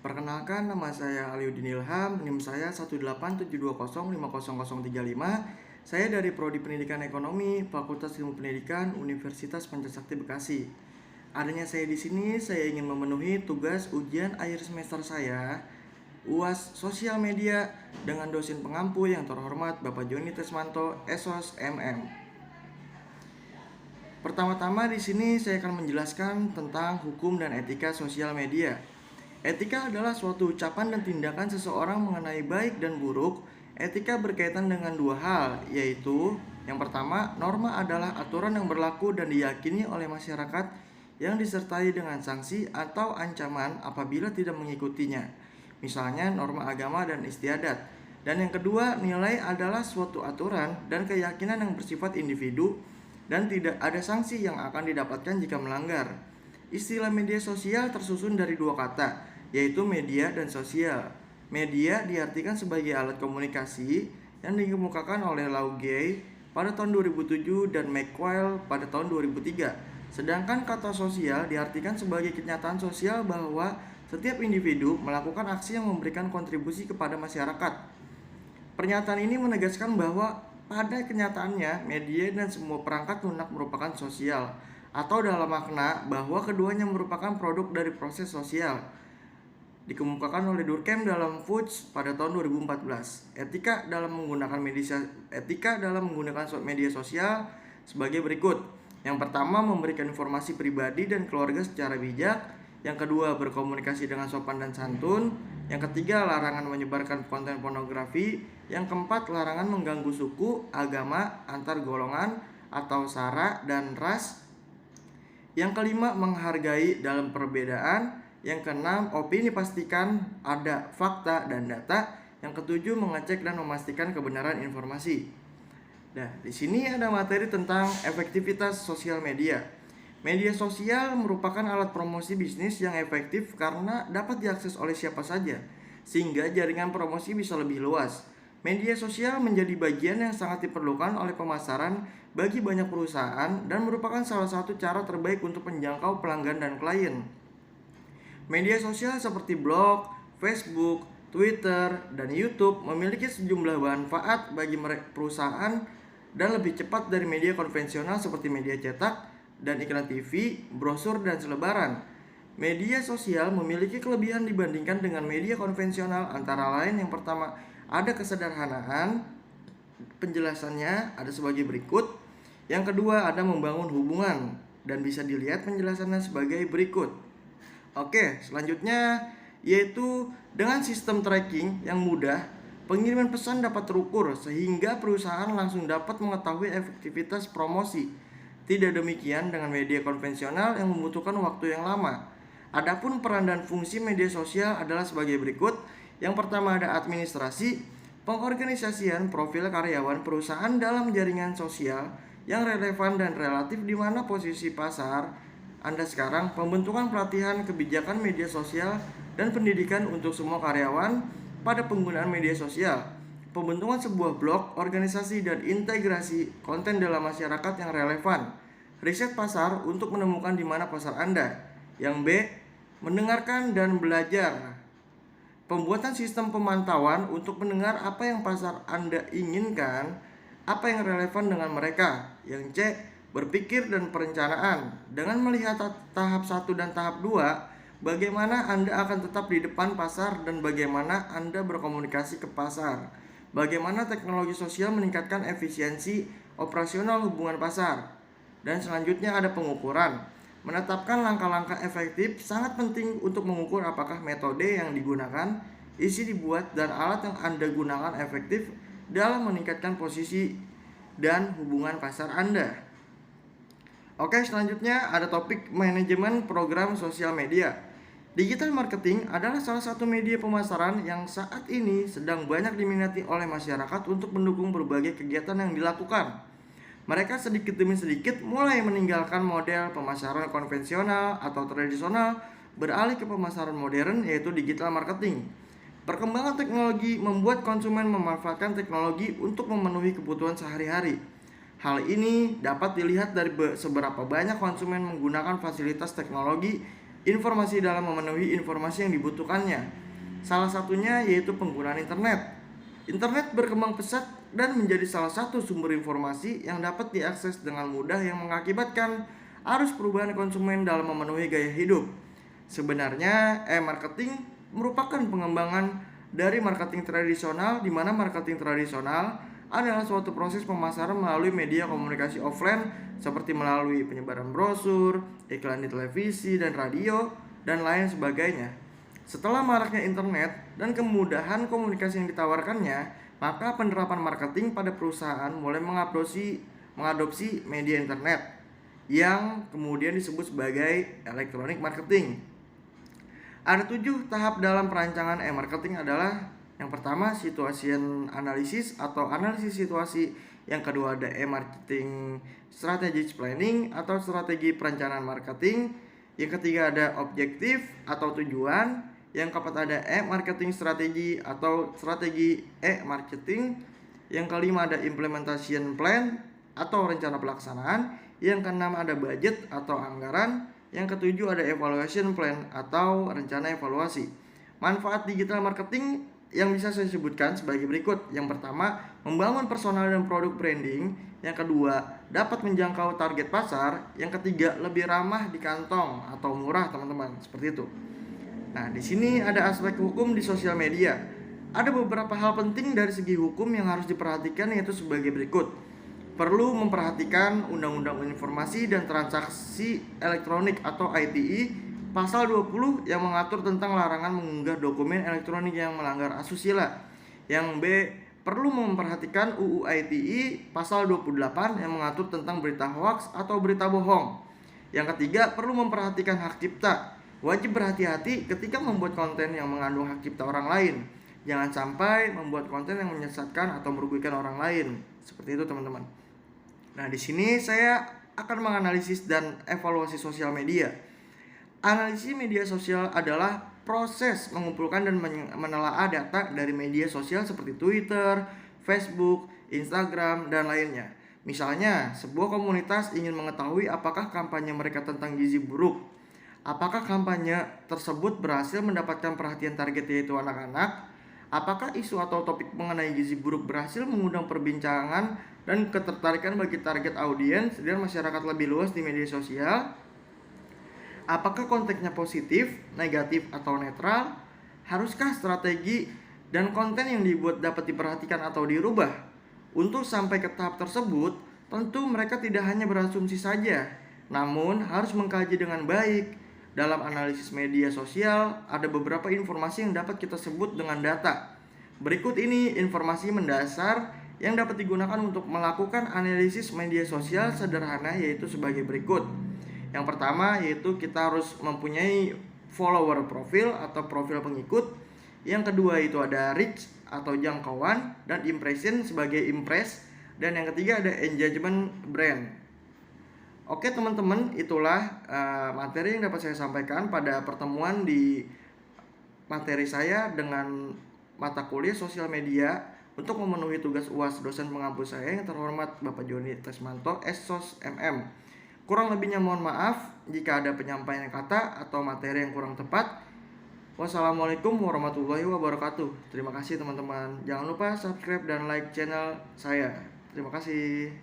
Perkenalkan, nama saya Aliuddin Ilham, NIM saya 18720500035. Saya dari Prodi Pendidikan Ekonomi, Fakultas Ilmu Pendidikan, Universitas Pancasakti Bekasi. Adanya saya di sini, saya ingin memenuhi tugas ujian akhir semester saya, UAS Sosial Media, dengan dosen pengampu yang terhormat Bapak Joni Tesmanto, SOS MM. Pertama-tama di sini saya akan menjelaskan tentang hukum dan etika sosial media. Etika adalah suatu ucapan dan tindakan seseorang mengenai baik dan buruk. Etika berkaitan dengan dua hal, yaitu yang pertama, norma adalah aturan yang berlaku dan diyakini oleh masyarakat yang disertai dengan sanksi atau ancaman apabila tidak mengikutinya. Misalnya norma agama dan istiadat. Dan yang kedua, nilai adalah suatu aturan dan keyakinan yang bersifat individu dan tidak ada sanksi yang akan didapatkan jika melanggar. Istilah media sosial tersusun dari dua kata, yaitu media dan sosial. Media diartikan sebagai alat komunikasi yang dikemukakan oleh Laugier pada tahun 2007 dan McQuail pada tahun 2003. Sedangkan kata sosial diartikan sebagai kenyataan sosial bahwa setiap individu melakukan aksi yang memberikan kontribusi kepada masyarakat. Pernyataan ini menegaskan bahwa pada kenyataannya media dan semua perangkat lunak merupakan sosial, atau dalam makna bahwa keduanya merupakan produk dari proses sosial. Dikemukakan oleh Durkheim dalam Fuchs pada tahun 2014. Etika dalam menggunakan media sosial sebagai berikut. Yang pertama, memberikan informasi pribadi dan keluarga secara bijak. Yang kedua, berkomunikasi dengan sopan dan santun. Yang ketiga, larangan menyebarkan konten pornografi. Yang keempat, larangan mengganggu suku, agama, antar golongan atau sara dan ras. Yang kelima, menghargai dalam perbedaan. Yang keenam, opini pastikan ada fakta dan data. Yang ketujuh, mengecek dan memastikan kebenaran informasi. Nah, di sini ada materi tentang efektivitas sosial media. Media sosial merupakan alat promosi bisnis yang efektif karena dapat diakses oleh siapa saja, sehingga jaringan promosi bisa lebih luas. Media sosial menjadi bagian yang sangat diperlukan oleh pemasaran bagi banyak perusahaan dan merupakan salah satu cara terbaik untuk menjangkau pelanggan dan klien. Media sosial seperti blog, Facebook, Twitter, dan YouTube memiliki sejumlah manfaat bagi perusahaan dan lebih cepat dari media konvensional seperti media cetak dan iklan TV, brosur, dan selebaran. Media sosial memiliki kelebihan dibandingkan dengan media konvensional, antara lain yang pertama, ada kesederhanaan. Penjelasannya ada sebagai berikut. Yang kedua, ada membangun hubungan, dan bisa dilihat penjelasannya sebagai berikut. Oke, selanjutnya yaitu dengan sistem tracking yang mudah, pengiriman pesan dapat terukur sehingga perusahaan langsung dapat mengetahui efektivitas promosi. Tidak demikian dengan media konvensional yang membutuhkan waktu yang lama. Adapun peran dan fungsi media sosial adalah sebagai berikut. Yang pertama, ada administrasi, pengorganisasian profil karyawan perusahaan dalam jaringan sosial yang relevan dan relatif di mana posisi pasar Anda sekarang, pembentukan pelatihan kebijakan media sosial dan pendidikan untuk semua karyawan pada penggunaan media sosial, pembentukan sebuah blog, organisasi, dan integrasi konten dalam masyarakat yang relevan, riset pasar untuk menemukan di mana pasar Anda. Yang B, mendengarkan dan belajar, pembuatan sistem pemantauan untuk mendengar apa yang pasar Anda inginkan, apa yang relevan dengan mereka. Yang C, berpikir dan perencanaan. Dengan melihat tahap 1 dan tahap 2, bagaimana Anda akan tetap di depan pasar dan bagaimana Anda berkomunikasi ke pasar. Bagaimana teknologi sosial meningkatkan efisiensi operasional hubungan pasar. Dan selanjutnya ada pengukuran. Menetapkan langkah-langkah efektif sangat penting untuk mengukur apakah metode yang digunakan, isi dibuat, dan alat yang Anda gunakan efektif dalam meningkatkan posisi dan hubungan pasar Anda. Oke, selanjutnya ada topik manajemen program sosial media. Digital marketing adalah salah satu media pemasaran yang saat ini sedang banyak diminati oleh masyarakat untuk mendukung berbagai kegiatan yang dilakukan. Mereka sedikit demi sedikit mulai meninggalkan model pemasaran konvensional atau tradisional, beralih ke pemasaran modern yaitu digital marketing. Perkembangan teknologi membuat konsumen memanfaatkan teknologi untuk memenuhi kebutuhan sehari-hari. Hal ini dapat dilihat dari seberapa banyak konsumen menggunakan fasilitas teknologi informasi dalam memenuhi informasi yang dibutuhkannya. Salah satunya yaitu penggunaan internet. Internet berkembang pesat dan menjadi salah satu sumber informasi yang dapat diakses dengan mudah yang mengakibatkan arus perubahan konsumen dalam memenuhi gaya hidup. Sebenarnya, marketing merupakan pengembangan dari marketing tradisional, di mana marketing tradisional adalah suatu proses pemasaran melalui media komunikasi offline seperti melalui penyebaran brosur, iklan di televisi dan radio, dan lain sebagainya. Setelah maraknya internet dan kemudahan komunikasi yang ditawarkannya, maka penerapan marketing pada perusahaan mulai mengadopsi media internet yang kemudian disebut sebagai electronic marketing. Ada 7 tahap dalam perancangan marketing adalah yang pertama situation analysis atau analisis situasi, yang kedua ada marketing strategic planning atau strategi perencanaan marketing, yang ketiga ada objektif atau tujuan, yang keempat ada marketing strategi atau strategi marketing, yang kelima ada implementation plan atau rencana pelaksanaan, yang keenam ada budget atau anggaran, yang ketujuh ada evaluation plan atau rencana evaluasi. Manfaat digital marketing yang bisa saya sebutkan sebagai berikut. Yang pertama, membangun personal dan produk branding. Yang kedua, dapat menjangkau target pasar. Yang ketiga, lebih ramah di kantong atau murah, teman-teman. Seperti itu. Nah, di sini ada aspek hukum di sosial media. Ada beberapa hal penting dari segi hukum yang harus diperhatikan, yaitu sebagai berikut. Perlu memperhatikan Undang-Undang Informasi dan Transaksi Elektronik atau ITE pasal 20 yang mengatur tentang larangan mengunggah dokumen elektronik yang melanggar asusila. Yang B, perlu memperhatikan UU ITE pasal 28 yang mengatur tentang berita hoaks atau berita bohong. Yang ketiga, perlu memperhatikan hak cipta. Wajib berhati-hati ketika membuat konten yang mengandung hak cipta orang lain. Jangan sampai membuat konten yang menyesatkan atau merugikan orang lain. Seperti itu, teman-teman. Nah, di sini saya akan menganalisis dan evaluasi sosial media. Analisis media sosial adalah proses mengumpulkan dan menelaah data dari media sosial seperti Twitter, Facebook, Instagram, dan lainnya. Misalnya, sebuah komunitas ingin mengetahui apakah kampanye mereka tentang gizi buruk. Apakah kampanye tersebut berhasil mendapatkan perhatian target, yaitu anak-anak? Apakah isu atau topik mengenai gizi buruk berhasil mengundang perbincangan dan ketertarikan bagi target audiens dan masyarakat lebih luas di media sosial? Apakah konteksnya positif, negatif, atau netral? Haruskah strategi dan konten yang dibuat dapat diperhatikan atau dirubah? Untuk sampai ke tahap tersebut, tentu mereka tidak hanya berasumsi saja, namun harus mengkaji dengan baik. Dalam analisis media sosial, ada beberapa informasi yang dapat kita sebut dengan data. Berikut ini informasi mendasar yang dapat digunakan untuk melakukan analisis media sosial sederhana, yaitu sebagai berikut. Yang pertama yaitu kita harus mempunyai follower profil atau profil pengikut. Yang kedua itu ada reach atau jangkauan, dan impression sebagai impress. Dan yang ketiga ada engagement brand. Oke, teman-teman, itulah materi yang dapat saya sampaikan pada pertemuan di materi saya dengan mata kuliah sosial media untuk memenuhi tugas UAS dosen pengampu saya yang terhormat Bapak Joni Tresmanto, SSOS MM. Kurang lebihnya mohon maaf jika ada penyampaian kata atau materi yang kurang tepat. Wassalamualaikum warahmatullahi wabarakatuh. Terima kasih, teman-teman. Jangan lupa subscribe dan like channel saya. Terima kasih.